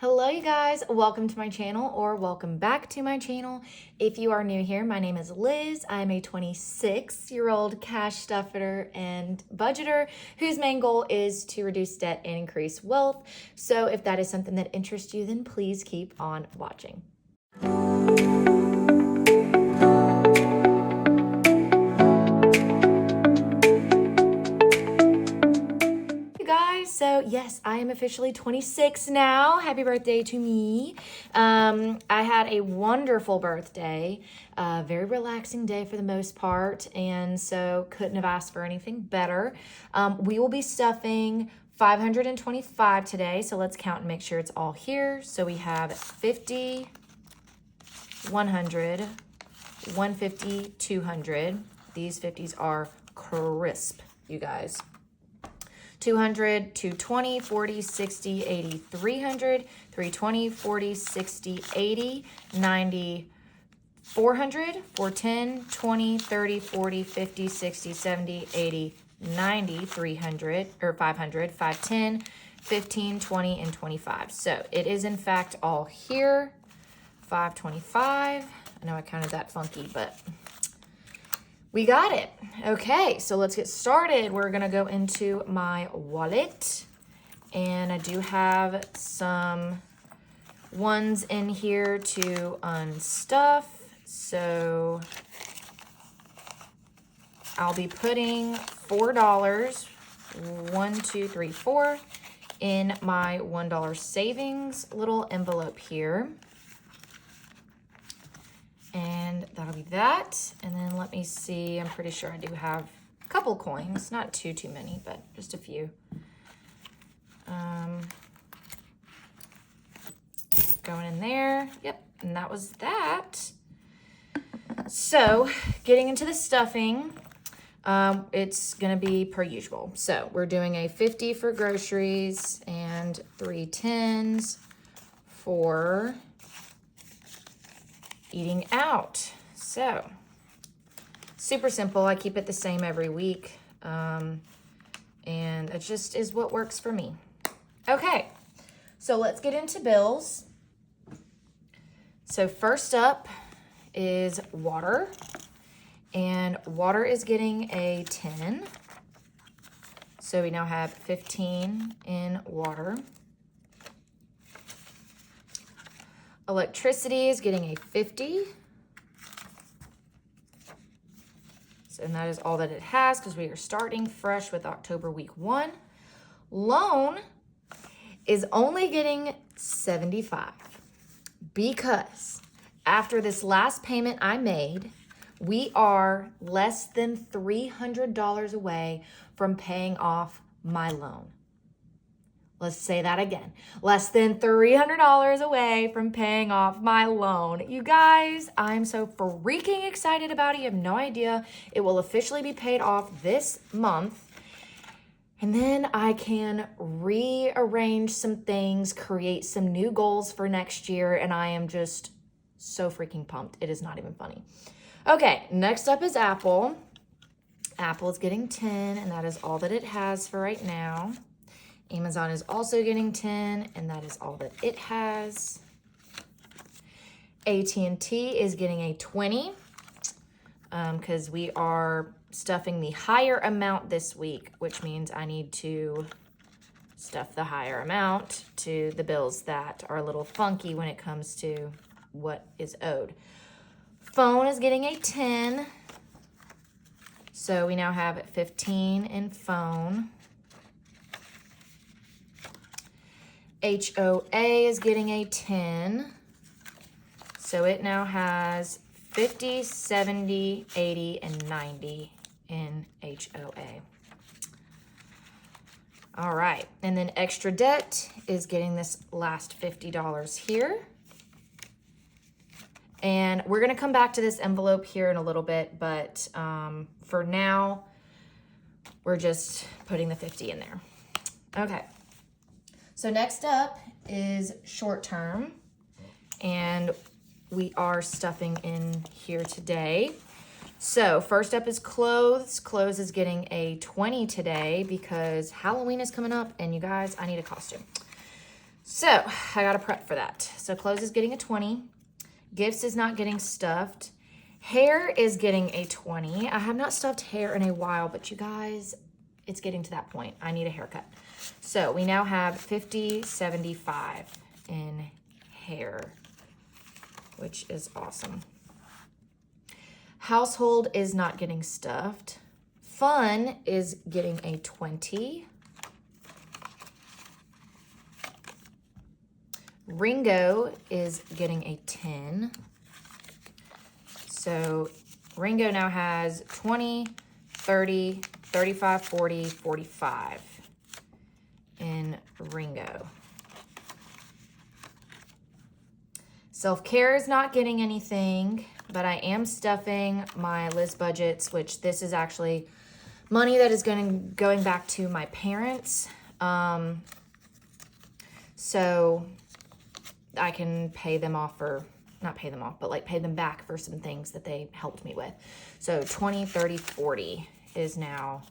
Hello you guys, welcome to my channel or welcome back to my channel. If you are new here, my name is Liz. I'm a 26-year-old cash stuffer and budgeter whose main goal is to reduce debt and increase wealth. So if that is something that interests you, then please keep on watching. So yes, I am officially 26 now. Happy birthday to me. I had a wonderful birthday, very relaxing day for the most part, and so couldn't have asked for anything better. We will be stuffing 525 today, so let's count and make sure it's all here. So we have 50, 100, 150, 200. These 50s are crisp, you guys. 200, 220, 40, 60, 80, 300, 320, 40, 60, 80, 90, 400, 410, 20, 30, 40, 50, 60, 70, 80, 90, 300, or 500, 510, 15, 20, and 25. So it is in fact all here. 525. I know I counted that funky, but we got it. Okay, so let's get started. We're gonna go into my wallet, and I do have some ones in here to unstuff. So I'll be putting $4, 1, 2, 3, 4, in my $1 savings little envelope here. And that'll be that. And then let me see, I'm pretty sure I do have a couple coins, not too many, but just a few. Going in there, yep, and that was that. So getting into the stuffing, it's gonna be per usual. So we're doing a 50 for groceries and 3 10s for eating out. So super simple. I keep it the same every week. And it just is what works for me. Okay, so let's get into bills. So first up is water, and water is getting a 10. So we now have 15 in water. Electricity is getting a 50. So, and that is all that it has because we are starting fresh with October week 1. Loan is only getting 75 because after this last payment I made, we are less than $300 away from paying off my loan. Let's say that again. Less than $300 away from paying off my loan. You guys, I'm so freaking excited about it. You have no idea. It will officially be paid off this month. And then I can rearrange some things, create some new goals for next year. And I am just so freaking pumped. It is not even funny. Okay, next up is Apple. Apple is getting 10, and that is all that it has for right now. Amazon is also getting 10, and that is all that it has. AT&T is getting a 20 because we are stuffing the higher amount this week, which means I need to stuff the higher amount to the bills that are a little funky when it comes to what is owed. Phone is getting a 10, so we now have 15 in phone. HOA is getting a 10. So it now has 50, 70, 80, and 90 in HOA. All right, and then extra debt is getting this last $50 here. And we're gonna come back to this envelope here in a little bit, but for now, we're just putting the 50 in there. Okay. So next up is short term, and we are stuffing in here today. So first up is clothes. Clothes is getting a 20 today because Halloween is coming up, and you guys, I need a costume. So I got to prep for that. So clothes is getting a 20. Gifts is not getting stuffed. Hair is getting a 20. I have not stuffed hair in a while, but you guys, it's getting to that point. I need a haircut. So we now have 50, 75 in hair, which is awesome. Household is not getting stuffed. Fun is getting a 20. Ringo is getting a 10. So Ringo now has 20, 30, 35, 40, 45 in Ringo. Self-care is not getting anything, but I am stuffing my Liz budgets, which this is actually money that is going back to my parents. So I can pay them off for, not pay them off, but like pay them back for some things that they helped me with. So 20, 30, 40 is now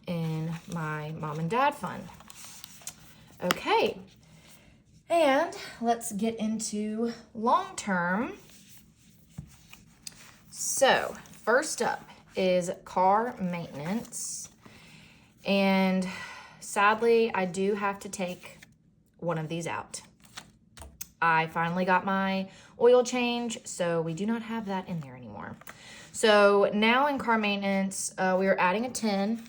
in my mom and dad fund. Okay. And let's get into long term. So first up is car maintenance. And sadly, I do have to take one of these out. I finally got my oil change, so we do not have that in there anymore. So now in car maintenance, we are adding a 10.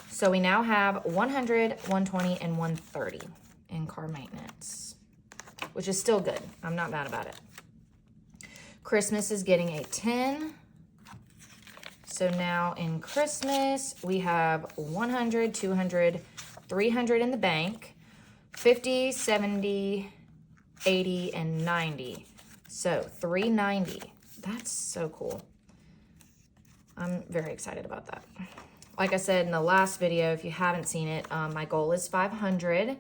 So we now have 100, 120, and 130 in car maintenance, which is still good. I'm not mad about it. Christmas is getting a 10. So now in Christmas, we have 100, 200, 300 in the bank, 50, 70, 80, and 90. So 390. That's so cool. I'm very excited about that. Like I said in the last video, if you haven't seen it, my goal is 500.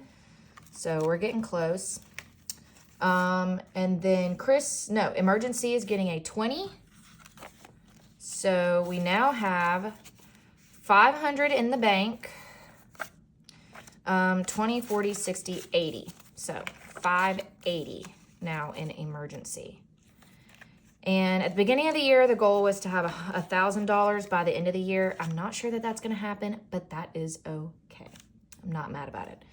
So we're getting close. And then emergency is getting a 20. So we now have 500 in the bank, 20, 40, 60, 80. So 580 now in emergency. And at the beginning of the year, the goal was to have $1,000 by the end of the year. I'm not sure that that's going to happen, but that is okay. I'm not mad about it.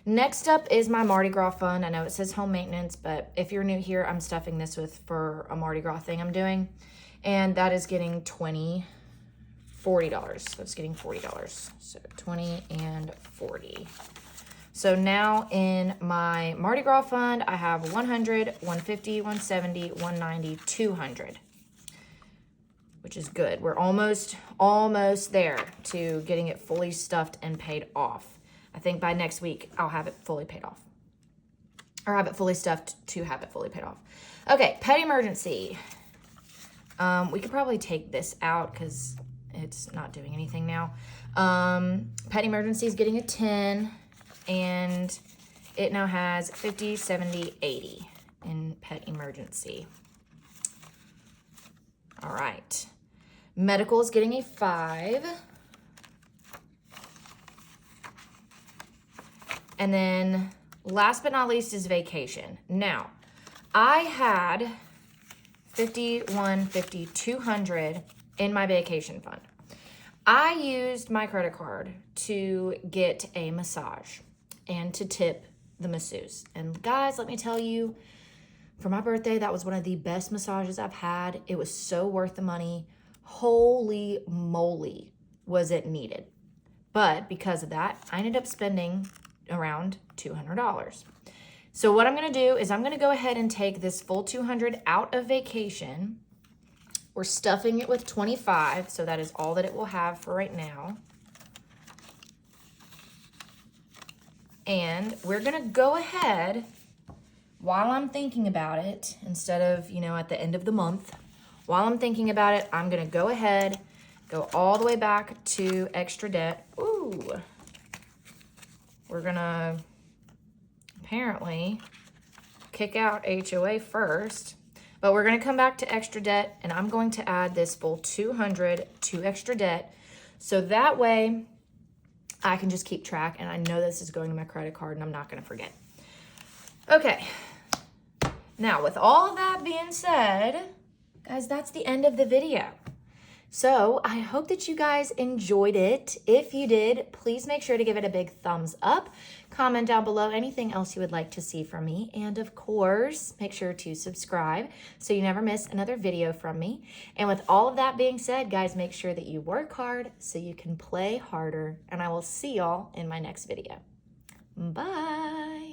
Next up is my Mardi Gras fund. I know it says home maintenance, but if you're new here, I'm stuffing this for a Mardi Gras thing I'm doing. And that is getting $40. So it's getting $40. So 20 and 40. So now in my Mardi Gras fund, I have 100, 150, 170, 190, 200, which is good. We're almost there to getting it fully stuffed and paid off. I think by next week, I'll have it fully paid off. Or have it fully stuffed to have it fully paid off. Okay, pet emergency. We could probably take this out because it's not doing anything now. Pet emergency is getting a 10. And it now has 50, 70, 80 in pet emergency. All right. Medical is getting a 5. And then last but not least is vacation. Now, I had 51, 50, 200 in my vacation fund. I used my credit card to get a massage and to tip the masseuse. And guys, let me tell you, for my birthday, that was one of the best massages I've had. It was so worth the money. Holy moly, was it needed. But because of that, I ended up spending around $200. So what I'm gonna do is I'm gonna go ahead and take this full 200 out of vacation. We're stuffing it with 25, so that is all that it will have for right now. And we're gonna go ahead, while I'm thinking about it, instead of, at the end of the month, while I'm thinking about it, I'm gonna go ahead, go all the way back to extra debt. Ooh. We're gonna apparently kick out HOA first, but we're gonna come back to extra debt, and I'm going to add this full 200 to extra debt. So that way, I can just keep track, and I know this is going to my credit card, and I'm not going to forget. Okay. Now, with all of that being said, guys, that's the end of the video. So I hope that you guys enjoyed it. If you did, please make sure to give it a big thumbs up. Comment down below anything else you would like to see from me. And of course, make sure to subscribe so you never miss another video from me. And with all of that being said, guys, make sure that you work hard so you can play harder. And I will see y'all in my next video. Bye.